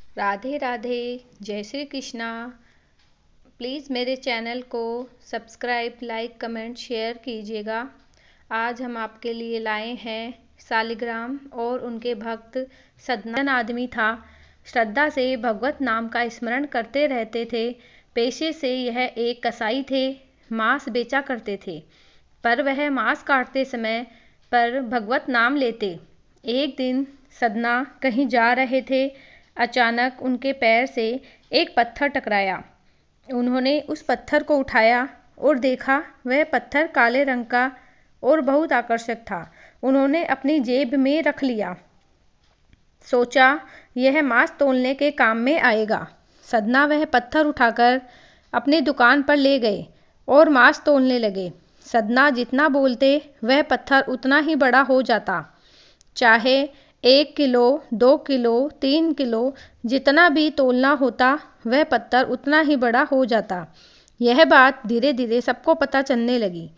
राधे राधे। जय श्री कृष्णा। प्लीज़ मेरे चैनल को सब्सक्राइब, लाइक, कमेंट, शेयर कीजिएगा। आज हम आपके लिए लाए हैं सालिग्राम और उनके भक्त सदना आदमी था। श्रद्धा से भगवत नाम का स्मरण करते रहते थे। पेशे से यह एक कसाई थे। मांस बेचा करते थे, पर वह मांस काटते समय पर भगवत नाम लेते। एक दिन सदना कहीं जा रहे थे। अचानक उनके पैर से एक पत्थर टकराया। उन्होंने उस पत्थर को उठाया और देखा, वह पत्थर काले रंग का और बहुत आकर्षक था। उन्होंने अपनी जेब में रख लिया। सोचा यह मांस तौलने के काम में आएगा। सदना वह पत्थर उठाकर अपनी दुकान पर ले गए और मांस तौलने लगे। सदना जितना बोलते वह पत्थर उतना ही बड़ा हो जाता। चाहे 1 किलो, 2 किलो, 3 किलो जितना भी तोलना होता, वह पत्थर उतना ही बड़ा हो जाता। यह बात धीरे धीरे सबको पता चलने लगी।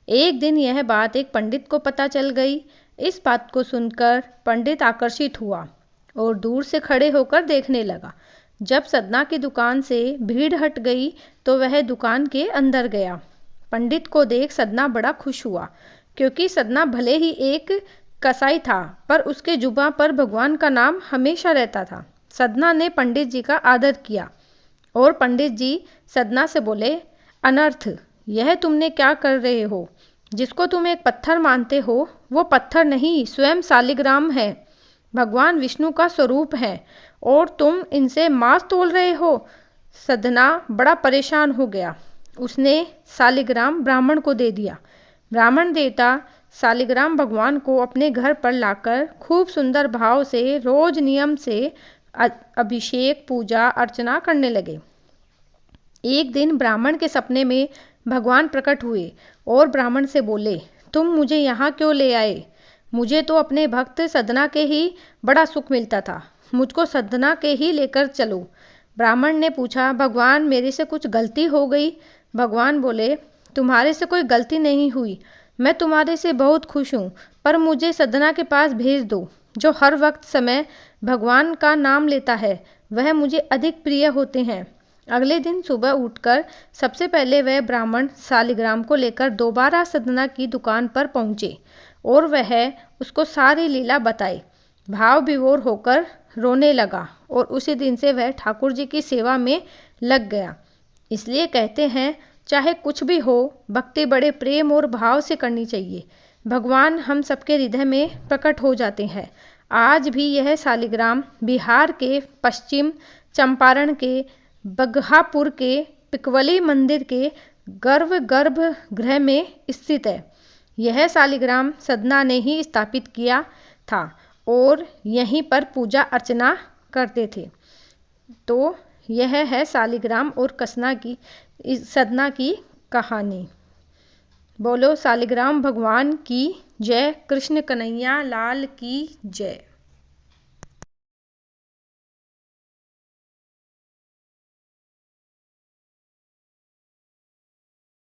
एक दिन यह बात एक पंडित को पता चल गई। इस बात को सुनकर पंडित आकर्षित हुआ और दूर से खड़े होकर देखने लगा। जब सदना की दुकान से भीड़ हट गई तो वह दुकान के अंदर गया। पंडित को देख सदना बड़ा खुश हुआ, क्योंकि सदना भले ही एक कसाई था, पर उसके जुबां पर भगवान का नाम हमेशा रहता था। सदना ने पंडित जी का आदर किया और पंडित जी सदना से बोले, अनर्थ, यह तुमने क्या कर रहे हो? जिसको तुम एक पत्थर मानते हो, वो पत्थर नहीं, स्वयं सालिग्राम है, भगवान विष्णु का स्वरूप है, और तुम इनसे मांस तोल रहे हो। सदना बड़ा परेशान हो गया। उसने सालिग्राम ब्राह्मण को दे दिया। ब्राह्मण देवता सालिग्राम भगवान को अपने घर पर लाकर खूब सुंदर भाव से रोज नियम से अभिषेक, पूजा अर्चना करने लगे। एक दिन ब्राह्मण के सपने में भगवान प्रकट हुए और ब्राह्मण से बोले, तुम मुझे यहाँ क्यों ले आए? मुझे तो अपने भक्त सदना के ही बड़ा सुख मिलता था, मुझको सदना के ही लेकर चलो। ब्राह्मण ने पूछा, भगवान मेरे से कुछ गलती हो गई? भगवान बोले, तुम्हारे से कोई गलती नहीं हुई, मैं तुम्हारे से बहुत खुश हूँ, पर मुझे सदना के पास भेज दो, जो हर वक्त समय भगवान का नाम लेता है, वह मुझे अधिक प्रिय होते हैं। अगले दिन सुबह उठकर सबसे पहले वह ब्राह्मण सालिग्राम को लेकर दोबारा सदना की दुकान पर पहुँचे और वह उसको सारी लीला बताई। भाव विभोर होकर रोने लगा और उसी दिन से वह ठाकुर जी की सेवा में लग गया। इसलिए कहते हैं, चाहे कुछ भी हो, भक्ति बड़े प्रेम और भाव से करनी चाहिए। भगवान हम सबके हृदय में प्रकट हो जाते हैं। आज भी यह सालिग्राम बिहार के पश्चिम चंपारण के बगहापुर के पिकवली मंदिर के गर्भ गृह में स्थित है। यह सालिग्राम सदना ने ही स्थापित किया था और यहीं पर पूजा अर्चना करते थे। तो यह है सालिग्राम और सदना की कहानी। बोलो सालिग्राम भगवान की जय। कृष्ण कन्हैया लाल की जय।